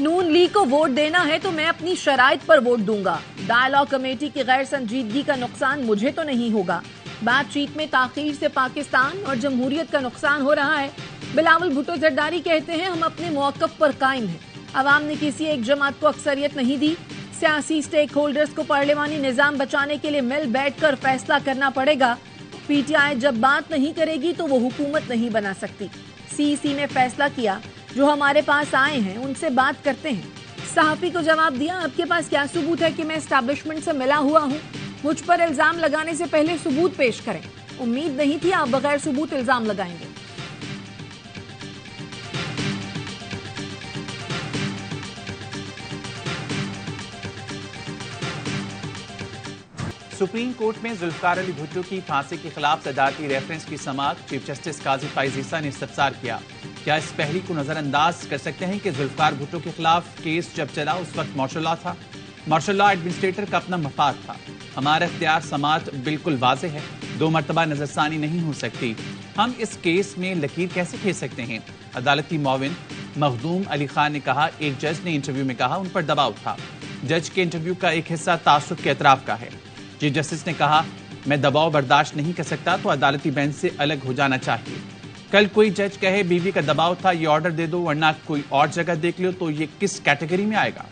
नून league को vote देना है तो मैं अपनी शराइत पर वोट दूंगा। डायलॉग कमेटी की गैर संजीदगी का नुकसान मुझे तो नहीं होगा। बातचीत में ताखीर से पाकिस्तान और जमहूरियत का नुकसान हो रहा है। बिलावल भुट्टो जरदारी कहते हैं, हम अपने मौक़िफ़ पर कायम हैं। अवाम ने किसी एक जमात को अक्सरियत नहीं दी। सियासी स्टेक होल्डर्स को पार्लिमानी निजाम बचाने के लिए मिल बैठकर फैसला करना पड़ेगा। पीटीआई जब बात नहीं करेगी तो वो हुकूमत नहीं बना सकती। सीईसी ने फैसला किया, जो हमारे पास आए हैं उनसे बात करते हैं। सहाफी को जवाब दिया, आपके पास क्या सबूत है कि मैं एस्टैब्लिशमेंट से मिला हुआ हूँ? मुझ पर इल्जाम लगाने से पहले सबूत पेश करें। उम्मीद नहीं थी आप बगैर सबूत इल्जाम लगाएंगे। सुप्रीम कोर्ट में जुल्फकार अली भुट्टो की फांसी के खिलाफ सदारती रेफरेंस की समाअत चीफ जस्टिस काजी फाइज ईसा ने इस्तफसार किया। क्या इस पहली को नजरअंदाज कर सकते हैं कि जुल्फकार भुट्टो के खिलाफ केस जब चला उस वक्त मार्शल लॉ था? मार्शल लॉ एडमिनिस्ट्रेटर का अपना मफाद था। हमारा इख्तियार समाअत बिल्कुल वाज़े है, 2 मरतबा नजरसानी नहीं हो सकती। हम इस केस में लकीर कैसे खींच सकते हैं? अदालती मुआविन मखदूम अली खान ने कहा, एक जज ने इंटरव्यू में कहा उन पर दबाव था। जज के इंटरव्यू का एक हिस्सा तासुब के अतराफ का है। चीफ जस्टिस ने कहा, मैं दबाव बर्दाश्त नहीं कर सकता तो अदालती बेंच से अलग हो जाना चाहिए। कल कोई जज कहे बीवी का दबाव था, ये ऑर्डर दे दो वरना कोई और जगह देख लो, तो ये किस कैटेगरी में आएगा?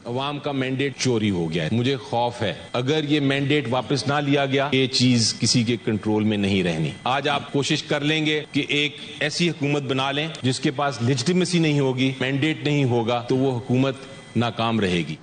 अवाम का मैंडेट चोरी हो गया है। मुझे खौफ है अगर ये मैंडेट वापस ना लिया गया, ये चीज किसी के कंट्रोल में नहीं रहनी। आज आप कोशिश कर लेंगे कि एक ऐसी हुकूमत बना लें जिसके पास लेजिटिमेसी नहीं होगी, मैंडेट नहीं होगा, तो वो हुकूमत नाकाम रहेगी।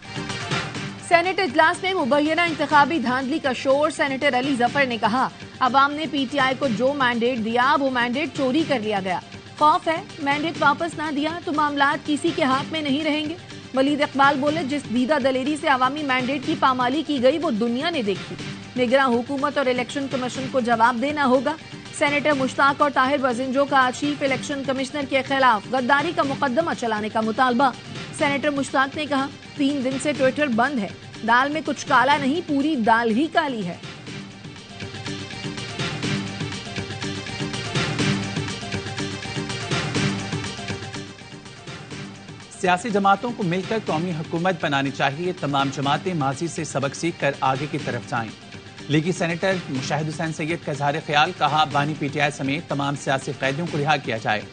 सेनेट इजलास में मुबैना इंतखाबी धांधली का शोर। सेनेटर अली जफर ने कहा, अवाम ने पीटीआई को जो मैंडेट दिया वो मैंडेट चोरी कर लिया गया। खौफ है मैंडेट वापस ना दिया तो मामलात किसी के हाथ में नहीं रहेंगे। वलीद इकबाल बोले, जिस दीदा दलेरी से अवामी मैंडेट की पामाली की गई वो दुनिया ने देखी। निगरान हुकूमत और इलेक्शन कमीशन को जवाब देना होगा। सेनेटर मुश्ताक और ताहिर वजिंजो का चीफ इलेक्शन कमिश्नर के खिलाफ गद्दारी का मुकदमा चलाने का मुतालबा। सेनेटर मुश्ताक ने कहा, 3 दिन से ट्विटर बंद है। दाल में कुछ काला नहीं, पूरी दाल ही काली है। सियासी जमातों को मिलकर कौमी हुकूमत बनानी चाहिए। तमाम जमातें माजी से सबक सीख कर आगे की तरफ जाएं। लीगी सेनेटर मुशाहिद हुसैन सैयद का इज़हार ख्याल, कहा बानी पीटीआई समेत तमाम सियासी कैदियों को रिहा किया जाए।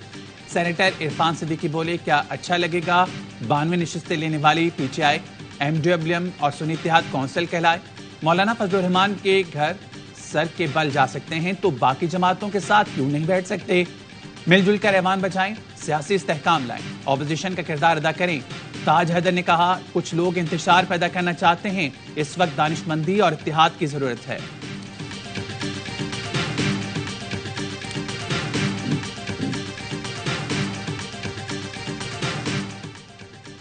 सेनेटर इरफान सिद्दीकी बोले, क्या अच्छा लगेगा 92 नशिस्तें लेने वाली पीटीआई MWM और सुन्नी इत्तेहाद कौंसिल कहलाए? मौलाना फजलुर रहमान के घर सर के बल जा सकते हैं तो बाकी जमातों के साथ क्यों नहीं बैठ सकते? मिलजुल कर ऐवान बचाएं, सियासी इस्तेहकाम लाएं, ऑपोजिशन का किरदार अदा करें। ताज हैदर ने कहा, कुछ लोग इंतशार पैदा करना चाहते हैं, इस वक्त दानिशमंदी और इत्तिहाद की जरूरत है।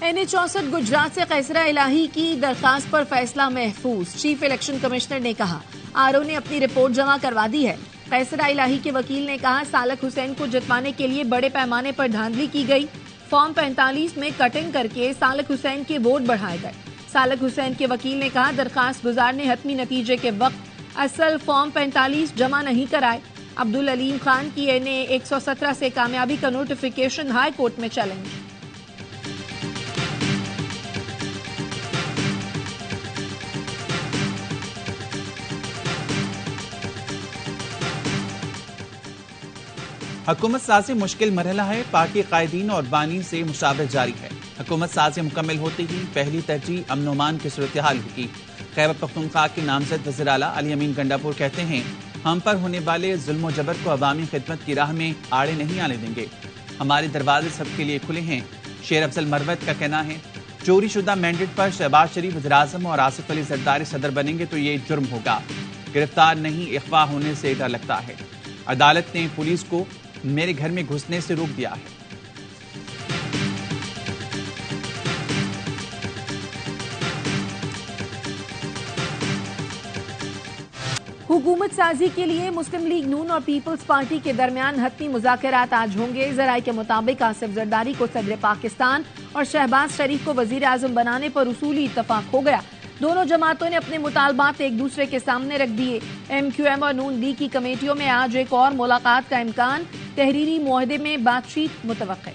NH64 गुजरात से कैसरा इलाही की दरखास्त पर फैसला महफूज। चीफ इलेक्शन कमिश्नर ने कहा, आरओ ने अपनी रिपोर्ट जमा करवा दी है। कैसरा इलाही के वकील ने कहा, सालक हुसैन को जितवाने के लिए बड़े पैमाने पर धांधली की गई। फॉर्म 45 में कटिंग करके सालक हुसैन के वोट बढ़ाए गए। सालक हुसैन के वकील ने कहा, दरखास्त गुजार ने हतमी नतीजे के वक्त असल फॉर्म 45 जमा नहीं कराए। अब्दुल अलीम खान की NA 117 से कामयाबी का नोटिफिकेशन हाई कोर्ट में चैलेंज। हुकूमत साजी मुश्किल मरहला है। पार्टी कायदीन और बानी से मुशावरत जारी है। हुकूमत साजी मुकम्मल होते ही पहली तरजीह अमन अमान की सूरत हाल होगी। खैबर पख्तूनख्वा के नामजद वज़ीर आला अली अमीन गंडापुर कहते हैं, हम पर होने वाले जुल्म जबर को अवामी खिदमत की राह में आड़े नहीं आने देंगे। हमारे दरवाजे सबके लिए खुले हैं। शेर अफजल मरवत का कहना है, चोरी शुदा मैंडेट पर शहबाज शरीफ वज़ीर आज़म और आसिफ अली जरदारी सदर बनेंगे तो ये जुर्म होगा। गिरफ्तार नहीं, अगवा होने से डर लगता है। अदालत ने पुलिस को मेरे घर में घुसने से रोक दिया है। हुकूमत साजी के लिए मुस्लिम लीग नून और पीपल्स पार्टी के दरमियान हतमी मुज़ाकरात आज होंगे। जराये के मुताबिक आसिफ जरदारी को सदर पाकिस्तान और शहबाज शरीफ को वजीर आजम बनाने पर उसूली इत्तफाक हो गया। दोनों जमातों ने अपने मुतालबात एक दूसरे के सामने रख दिए। MQM और नून लीग की कमेटियों में आज एक और मुलाकात का इम्कान, तहरीरी मुआहदे में बातचीत मुतवक्के।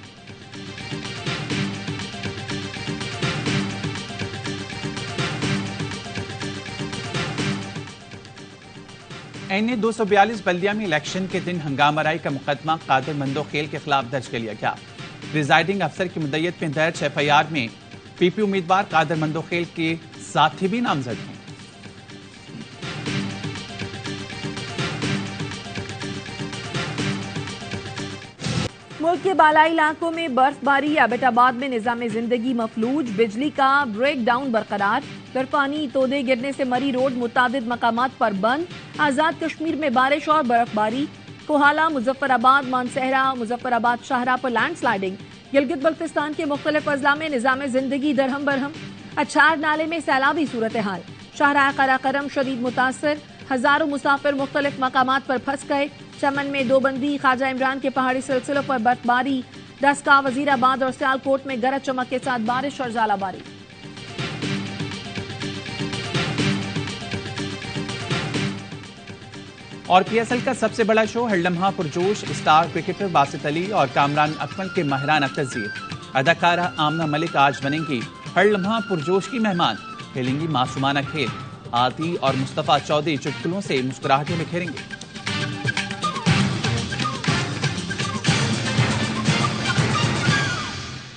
NA 242 बल्दिया में इलेक्शन के दिन हंगामाराई का मुकदमा कादिर मंदोखेल के खिलाफ दर्ज कर लिया गया। प्रिजाइडिंग अफसर की मुद्दत में दर्ज FIR में PP उम्मीदवार कादिर मंदोखेल के साथी भी नामजद हैं। मुल्क के बालाई इलाकों में बर्फबारी, एबटाबाद में निजाम जिंदगी मफलूज, बिजली का ब्रेक डाउन बरकरार, बर्फानी तोदे गिरने से मरी रोड मुतादिद मकामात पर बंद। आजाद कश्मीर में बारिश और बर्फबारी, कोहाला, मुजफ्फराबाद, मानसहरा, मुजफ्फराबाद शाहरा पर लैंडस्लाइडिंग। गिलगित बल्तिस्तान के मुख्तलिफ अजला में निजाम जिंदगी दरहम बरहम। अछार नाले में सैलाबी सूरत हाल, शाहराह कराकरम शदीद मुतासर, हजारों मुसाफिर मुख्तलिफ मकामात पर फंस गए। चमन में दो बंदी, ख्वाजा इमरान के पहाड़ी सिलसिलों पर बर्फबारी। डस्का, वजीराबाद और सियालकोट में गरज चमक के साथ बारिश और ज़ालाबारी। और PSL का सबसे बड़ा शो हर लम्हा पुरजोश, स्टार क्रिकेटर बासित अली और कामरान अकमल के माहिराना तज़ीर। अदाकारा आमना मलिक आज बनेंगी हर लम्हा पुरजोश की मेहमान, खेलेंगी मासूमाना खेल। आती और मुस्तफा चौधरी चुटकुलों से मुस्कुराहटें बिखेरेंगे।